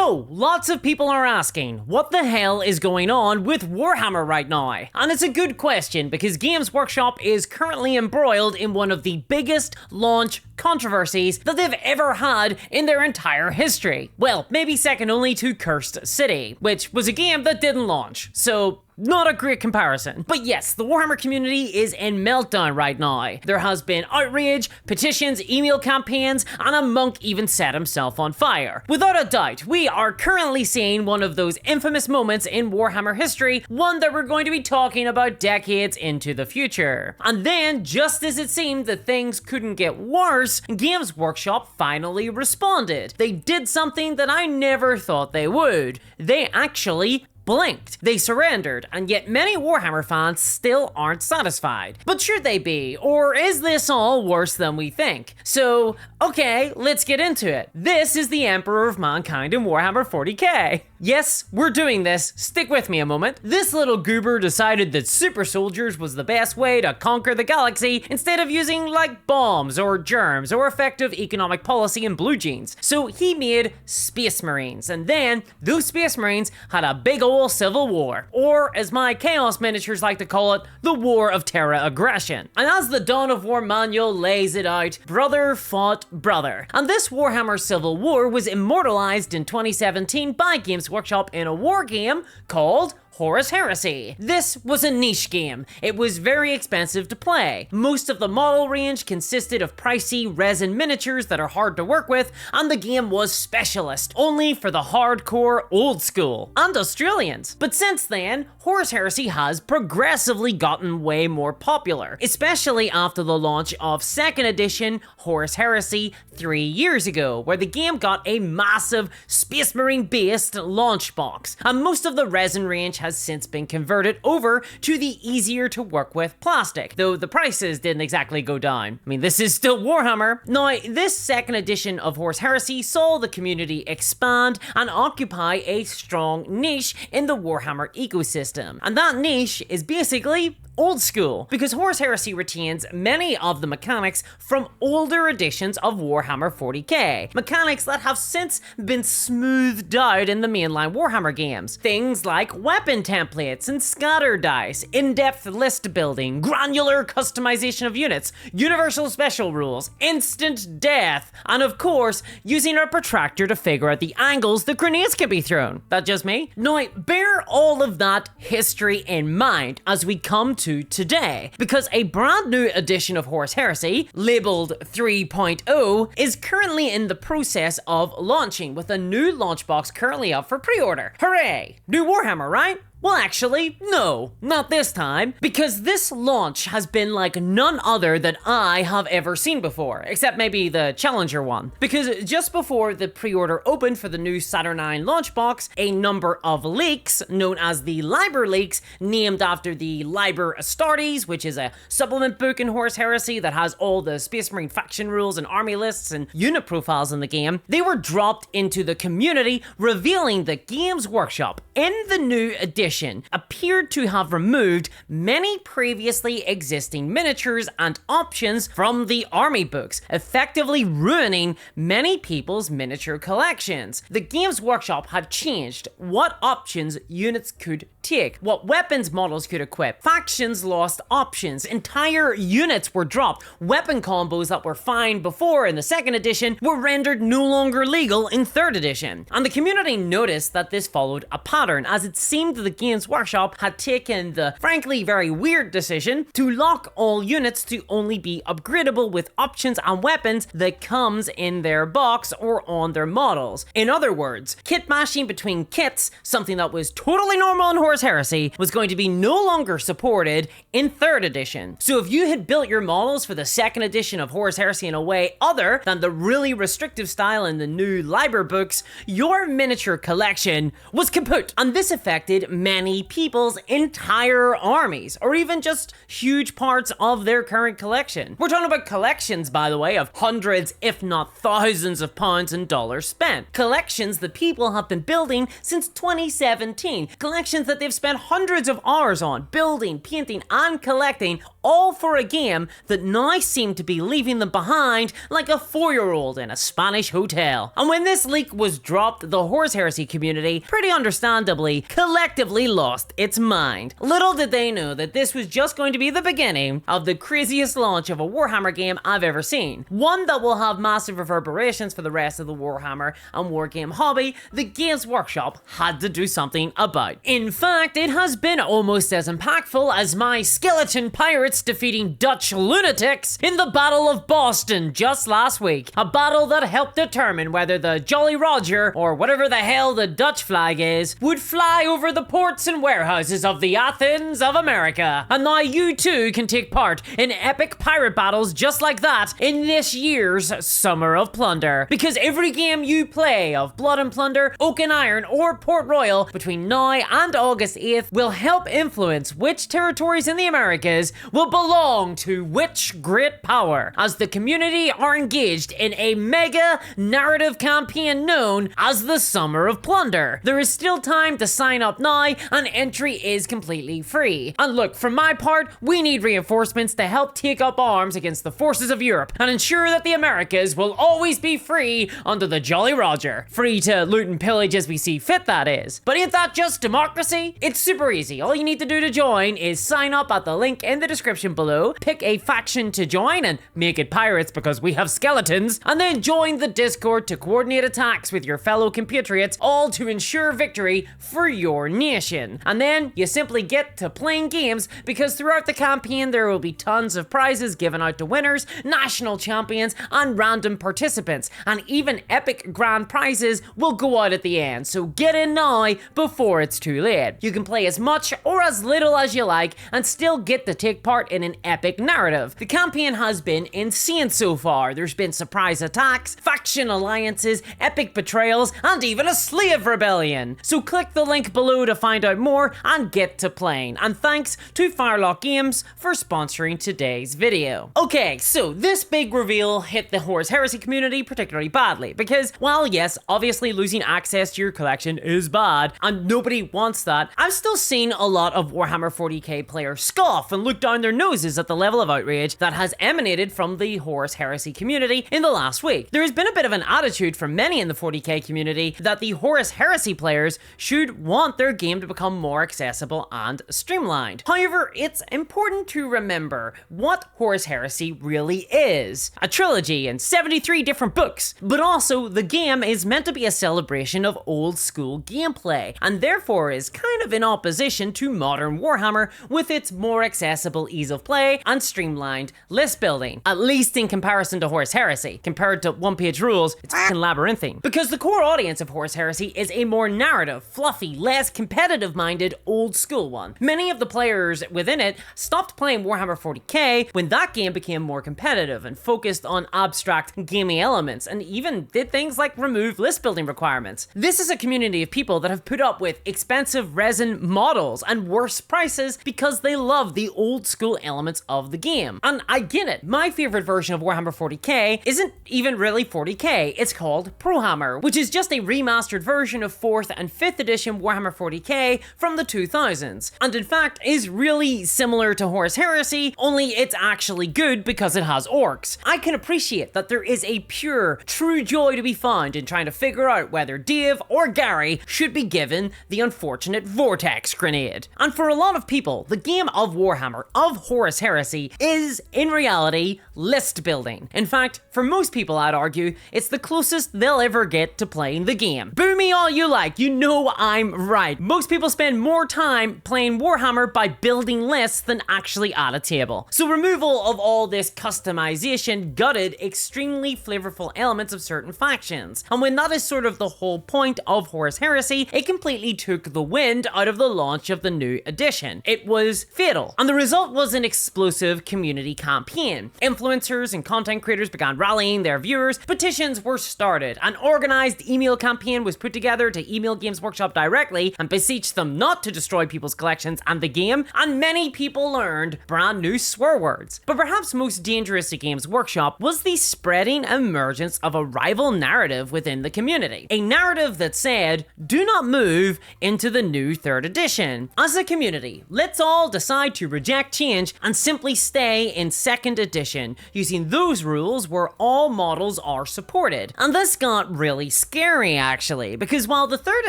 So, lots of people are asking, what the hell is going on with Warhammer right now? And it's a good question, because Games Workshop is currently embroiled in one of the biggest launch controversies that they've ever had in their entire history. Well, maybe second only to Cursed City, which was a game that didn't launch, so not a great comparison. But yes, the Warhammer community is in meltdown right now. There has been outrage, petitions, email campaigns, and a monk even set himself on fire. Without a doubt, we are currently seeing one of those infamous moments in Warhammer history, one that we're going to be talking about decades into the future. And then, just as it seemed that things couldn't get worse, Games Workshop finally responded. They did something that I never thought they would. They actually blinked. They surrendered, and yet many Warhammer fans still aren't satisfied. But should they be? Or is this all worse than we think? So, okay, let's get into it. This is the Emperor of Mankind in Warhammer 40k. Yes, we're doing this. Stick with me a moment. This little goober decided that super soldiers was the best way to conquer the galaxy instead of using like bombs or germs or effective economic policy and blue jeans. So he made Space Marines, and then those Space Marines had a big old civil war, or as my Chaos miniatures like to call it, the War of Terra Aggression. And as the Dawn of War manual lays it out, brother fought brother. And this Warhammer Civil War was immortalized in 2017 by Games Workshop in a war game called Horus Heresy. This was a niche game. It was very expensive to play. Most of the model range consisted of pricey resin miniatures that are hard to work with, and the game was specialist, only for the hardcore old school and Australians. But since then, Horus Heresy has progressively gotten way more popular, especially after the launch of 2nd edition Horus Heresy 3 years ago, where the game got a massive Space Marine based launch box, and most of the resin range has since been converted over to the easier to work with plastic, though the prices didn't exactly go down. I mean, this is still Warhammer. Now, this 2nd edition of Horus Heresy saw the community expand and occupy a strong niche in the Warhammer ecosystem. And that niche is basically old school, because Horus Heresy retains many of the mechanics from older editions of Warhammer 40k, mechanics that have since been smoothed out in the mainline Warhammer games. Things like weapon templates and scatter dice, in-depth list building, granular customization of units, universal special rules, instant death, and of course, using our protractor to figure out the angles the grenades can be thrown. That just me? Now, bear all of that history in mind as we come to today, because a brand new edition of Horus Heresy, labeled 3.0, is currently in the process of launching, with a new launch box currently up for pre-order. Hooray! New Warhammer, right? Well, actually, no, not this time, because this launch has been like none other that I have ever seen before, except maybe the Challenger one. Because just before the pre-order opened for the new Saturnine launch box, a number of leaks, known as the Liber leaks, named after the Liber Astartes, which is a supplement book in Horus Heresy that has all the Space Marine faction rules and army lists and unit profiles in the game, they were dropped into the community, revealing that Games Workshop, in the new edition, appeared to have removed many previously existing miniatures and options from the army books, effectively ruining many people's miniature collections. The Games Workshop had changed what options units could take, what weapons models could equip. Factions lost options, entire units were dropped, weapon combos that were fine before in the 2nd edition were rendered no longer legal in 3rd edition. And the community noticed that this followed a pattern, as it seemed that the Games Workshop had taken the frankly very weird decision to lock all units to only be upgradable with options and weapons that comes in their box or on their models. In other words, kit mashing between kits, something that was totally normal in Horus Heresy, was going to be no longer supported in 3rd edition. So if you had built your models for the 2nd edition of Horus Heresy in a way other than the really restrictive style in the new Liber books, your miniature collection was kaput. And this affected many people's entire armies, or even just huge parts of their current collection. We're talking about collections, by the way, of hundreds, if not thousands of pounds and dollars spent. Collections that people have been building since 2017. Collections that they've spent hundreds of hours on, building, painting, and collecting, all for a game that now seemed to be leaving them behind like a 4-year-old in a Spanish hotel. And when this leak was dropped, the Horus Heresy community, pretty understandably, collectively lost its mind. Little did they know that this was just going to be the beginning of the craziest launch of a Warhammer game I've ever seen. One that will have massive reverberations for the rest of the Warhammer and wargame hobby that Games Workshop had to do something about. In fact, it has been almost as impactful as my skeleton pirates defeating Dutch lunatics in the Battle of Boston just last week. A battle that helped determine whether the Jolly Roger, or whatever the hell the Dutch flag is, would fly over the ports and warehouses of the Athens of America. And now you too can take part in epic pirate battles just like that in this year's Summer of Plunder. Because every game you play of Blood and Plunder, Oak and Iron, or Port Royal between now and August 8th will help influence which territories in the Americas will belong to which great power, as the community are engaged in a mega narrative campaign known as the Summer of Plunder. There is still time to sign up now, and entry is completely free. And look, for my part, we need reinforcements to help take up arms against the forces of Europe and ensure that the Americas will always be free under the Jolly Roger. Free to loot and pillage as we see fit, that is. But ain't that just democracy? It's super easy. All you need to do to join is sign up at the link in the description below, pick a faction to join and make it pirates because we have skeletons, and then join the Discord to coordinate attacks with your fellow compatriots, all to ensure victory for your nation. And then you simply get to playing games, because throughout the campaign there will be tons of prizes given out to winners, national champions, and random participants, and even epic grand prizes will go out at the end, so get in now before it's too late. You can play as much or as little as you like and still get to take part in an epic narrative. The campaign has been insane so far. There's been surprise attacks, faction alliances, epic betrayals, and even a slave rebellion. So click the link below to find out more and get to playing. And thanks to Firelock Games for sponsoring today's video. Okay, so this big reveal hit the Horus Heresy community particularly badly because, while yes, obviously losing access to your collection is bad, and nobody wants that, I've still seen a lot of Warhammer 40k players scoff and look down their noses at the level of outrage that has emanated from the Horus Heresy community in the last week. There has been a bit of an attitude from many in the 40k community that the Horus Heresy players should want their game to become more accessible and streamlined. However, it's important to remember what Horus Heresy really is. A trilogy and 73 different books, but also the game is meant to be a celebration of old school gameplay, and therefore is kind of in opposition to modern Warhammer with its more accessible ease of play and streamlined list building, at least in comparison to Horus Heresy. Compared to one-page rules, it's fucking labyrinthine. Because the core audience of Horus Heresy is a more narrative, fluffy, less competitive-minded, old-school one. Many of the players within it stopped playing Warhammer 40k when that game became more competitive and focused on abstract gaming elements, and even did things like remove list building requirements. This is a community of people that have put up with expensive resin models and worse prices because they love the old school elements of the game. And I get it, my favorite version of Warhammer 40k isn't even really 40k, it's called Prohammer, which is just a remastered version of 4th and 5th edition Warhammer 40k from the 2000s, and in fact is really similar to Horus Heresy, only it's actually good because it has orcs. I can appreciate that there is a pure, true joy to be found in trying to figure out whether Dave or Gary should be given the unfortunate Vortex Grenade. And for a lot of people, the game of Warhammer, of Horus Heresy, is, in reality, list building. In fact, for most people, I'd argue, it's the closest they'll ever get to playing the game. Boo me all you like, you know I'm right. Most people spend more time playing Warhammer by building lists than actually at a table. So removal of all this customization gutted extremely flavorful elements of certain factions. And when that is sort of the whole point of Horus Heresy, it completely took the wind out of the launch of the new edition. It was fatal. And the result was an explosive community campaign. Influencers and content creators began rallying their viewers, petitions were started, an organized email campaign was put together to email Games Workshop directly and beseech them not to destroy people's collections and the game, and many people learned brand new swear words. But perhaps most dangerous to Games Workshop was the spreading emergence of a rival narrative within the community. A narrative that said, do not move into the new 3rd edition. As a community, let's all decide to reject change change and simply stay in 2nd edition, using those rules where all models are supported. And this got really scary actually, because while the 3rd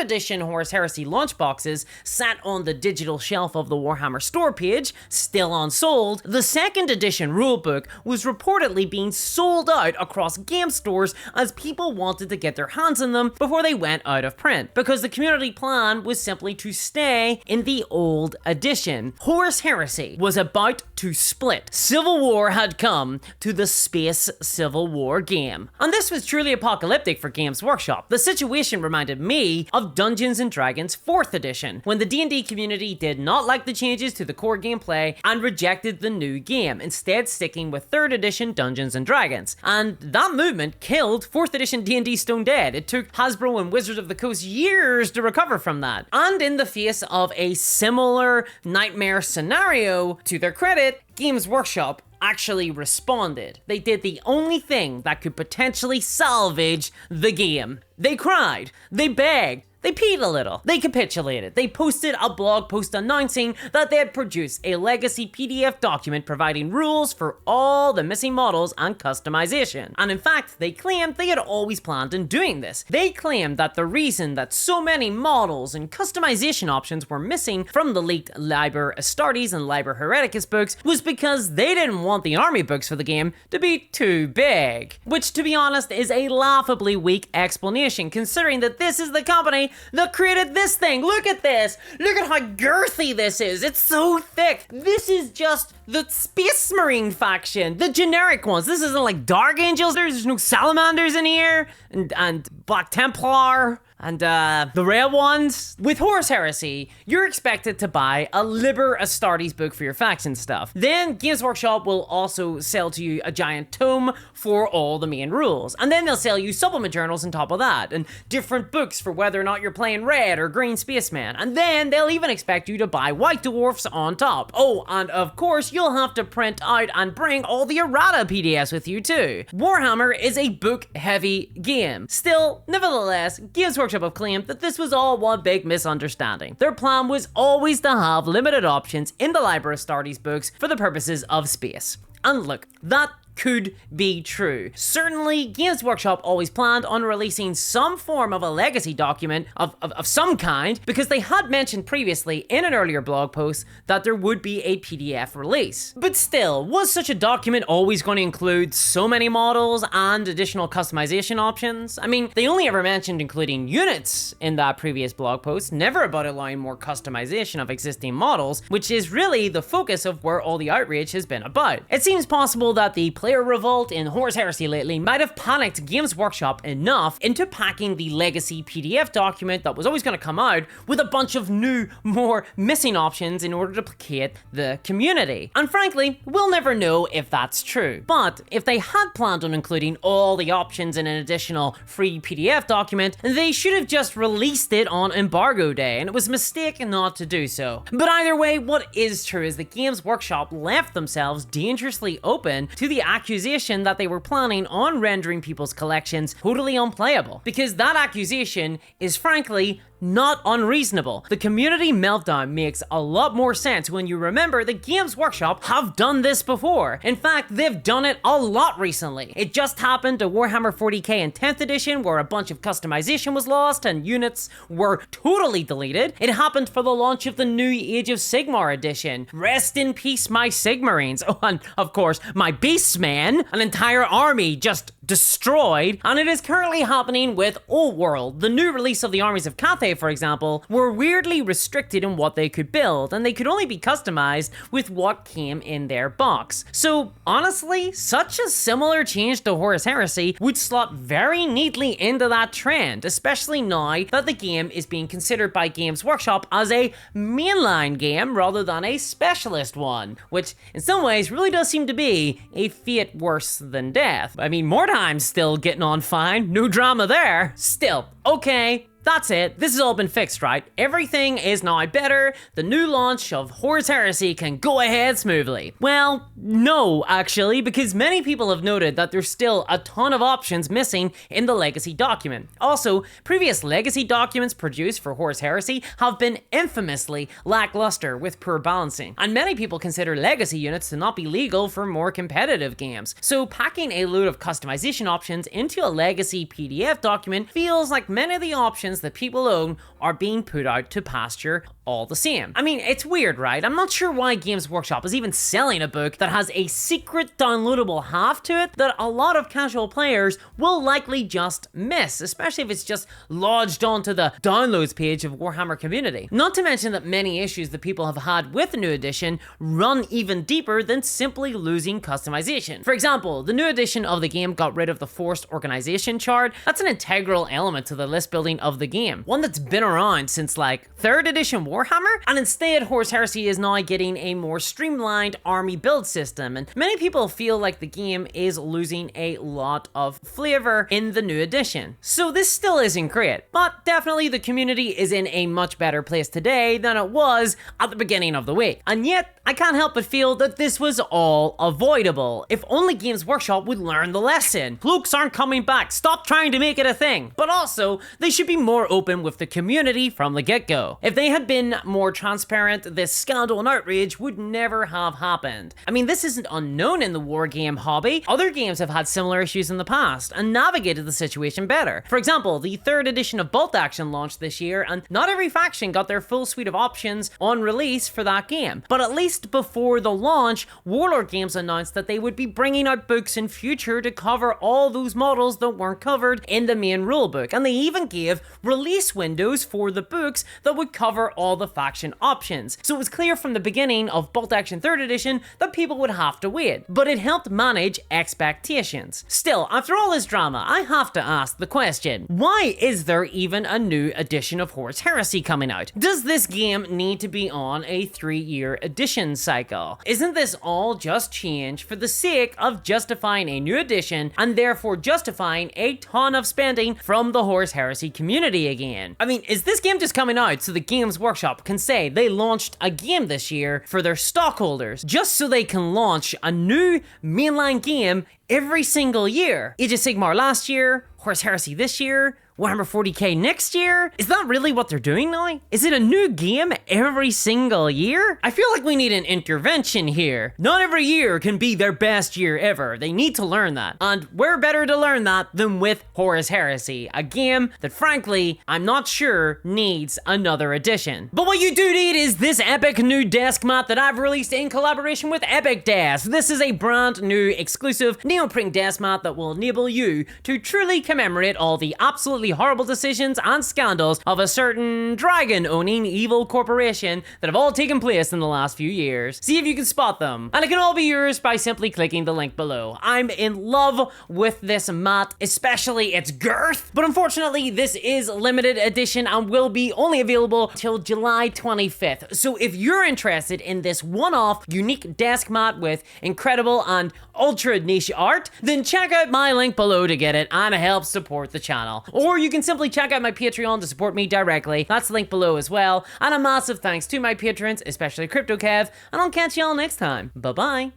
edition Horus Heresy launch boxes sat on the digital shelf of the Warhammer store page, still unsold, the 2nd edition rulebook was reportedly being sold out across game stores as people wanted to get their hands on them before they went out of print, because the community plan was simply to stay in the old edition. Horus Heresy was about to split. Civil War had come to the Space Civil War game. And this was truly apocalyptic for Games Workshop. The situation reminded me of Dungeons & Dragons 4th edition, when the D&D community did not like the changes to the core gameplay and rejected the new game, instead sticking with 3rd edition Dungeons & Dragons. And that movement killed 4th edition D&D stone dead. It took Hasbro and Wizards of the Coast years to recover from that. And in the face of a similar nightmare scenario, to their credit, Games Workshop actually responded. They did the only thing that could potentially salvage the game. They cried, they begged, they peed a little. They capitulated. They posted a blog post announcing that they had produced a legacy PDF document providing rules for all the missing models and customization. And in fact, they claimed they had always planned on doing this. They claimed that the reason that so many models and customization options were missing from the leaked Liber Astartes and Liber Hereticus books was because they didn't want the army books for the game to be too big. Which, to be honest, is a laughably weak explanation, considering that this is the company that created this thing. Look at this. Look at how girthy this is. It's so thick. This is just the Space Marine faction, the generic ones. This isn't like Dark Angels. There's no Salamanders in here, and Black Templar, and the rare ones. With Horus Heresy, you're expected to buy a Liber Astartes book for your faction stuff. Then Games Workshop will also sell to you a giant tome for all the main rules. And then they'll sell you supplement journals on top of that, and different books for whether or not you're playing red or green spaceman. And then they'll even expect you to buy white dwarfs on top. Oh, and of course, you'll have to print out and bring all the errata PDFs with you too. Warhammer is a book-heavy game. Still, nevertheless, Games Workshop have claimed that this was all one big misunderstanding. Their plan was always to have limited options in the Liber Astartes books for the purposes of space. And look, that could be true. Certainly, Games Workshop always planned on releasing some form of a legacy document of some kind, because they had mentioned previously in an earlier blog post that there would be a PDF release. But still, was such a document always going to include so many models and additional customization options? I mean, they only ever mentioned including units in that previous blog post, never about allowing more customization of existing models, which is really the focus of where all the outrage has been about. It seems possible that the player revolt in Horus Heresy lately might have panicked Games Workshop enough into packing the legacy PDF document that was always going to come out with a bunch of new, more missing options in order to placate the community. And frankly, we'll never know if that's true. But if they had planned on including all the options in an additional free PDF document, they should have just released it on embargo day, and it was a mistake not to do so. But either way, what is true is that Games Workshop left themselves dangerously open to the accusation that they were planning on rendering people's collections totally unplayable, because that accusation is frankly not unreasonable. The community meltdown makes a lot more sense when you remember that Games Workshop have done this before. In fact, they've done it a lot recently. It just happened to Warhammer 40k in 10th edition, where a bunch of customization was lost and units were totally deleted. It happened for the launch of the new Age of Sigmar edition. Rest in peace, my Sigmarines. Oh, and of course, my Beastmen, an entire army just destroyed. And it is currently happening with Old World. The new release of the armies of Cathay, for example, were weirdly restricted in what they could build, and they could only be customized with what came in their box. So honestly, such a similar change to Horus Heresy would slot very neatly into that trend, especially now that the game is being considered by Games Workshop as a mainline game rather than a specialist one, which in some ways really does seem to be a fate worse than death. I mean, Mordheim's still getting on fine, no drama there. Still, okay, That's it, this has all been fixed, right? Everything is now better, the new launch of Horus Heresy can go ahead smoothly. Well, no, actually, because many people have noted that there's still a ton of options missing in the Legacy document. Also, previous Legacy documents produced for Horus Heresy have been infamously lackluster with poor balancing, and many people consider Legacy units to not be legal for more competitive games. So packing a load of customization options into a Legacy PDF document feels like many of the options that people own are being put out to pasture all the same. I mean, it's weird, right? I'm not sure why Games Workshop is even selling a book that has a secret downloadable half to it that a lot of casual players will likely just miss, especially if it's just lodged onto the downloads page of Warhammer community. Not to mention that many issues that people have had with the new edition run even deeper than simply losing customization. For example, the new edition of the game got rid of the forced organization chart. That's an integral element to the list building of the game, one that's been around since like 3rd edition Warhammer, and instead Horus Heresy is now getting a more streamlined army build system, and many people feel like the game is losing a lot of flavor in the new edition. So this still isn't great, but definitely the community is in a much better place today than it was at the beginning of the week. And yet, I can't help but feel that this was all avoidable. If only Games Workshop would learn the lesson. Cloaks aren't coming back, stop trying to make it a thing. But also, they should be more open with the community from the get-go. If they had been more transparent, this scandal and outrage would never have happened. I mean, this isn't unknown in the wargame hobby. Other games have had similar issues in the past and navigated the situation better. For example, the 3rd edition of Bolt Action launched this year, and not every faction got their full suite of options on release for that game. But at least before the launch, Warlord Games announced that they would be bringing out books in future to cover all those models that weren't covered in the main rulebook, and they even gave release windows for the books that would cover all the faction options. So it was clear from the beginning of Bolt Action 3rd edition that people would have to wait, but it helped manage expectations. Still, after all this drama, I have to ask the question, why is there even a new edition of Horus Heresy coming out? Does this game need to be on a 3-year edition cycle? Isn't this all just change for the sake of justifying a new edition and therefore justifying a ton of spending from the Horus Heresy community again? I mean, is this game just coming out so the Games Workshop can say they launched a game this year for their stockholders just so they can launch a new mainline game every single year? Age of Sigmar last year, Horus Heresy this year, Warhammer 40k next year? Is that really what they're doing now? Is it a new game every single year? I feel like we need an intervention here. Not every year can be their best year ever. They need to learn that. And where better to learn that than with Horus Heresy, a game that frankly, I'm not sure needs another edition. But what you do need is this epic new desk mat that I've released in collaboration with Epic Desk. This is a brand new exclusive neoprene desk mat that will enable you to truly commemorate all the absolutely horrible decisions and scandals of a certain dragon-owning evil corporation that have all taken place in the last few years. See if you can spot them. And it can all be yours by simply clicking the link below. I'm in love with this mat, especially its girth, but unfortunately this is limited edition and will be only available till July 25th. So if you're interested in this one-off unique desk mat with incredible and ultra niche art, then check out my link below to get it and help support the channel. Or you can simply check out my Patreon to support me directly. That's linked below as well. And a massive thanks to my patrons, especially CryptoKev, and I'll catch y'all next time. Bye-bye.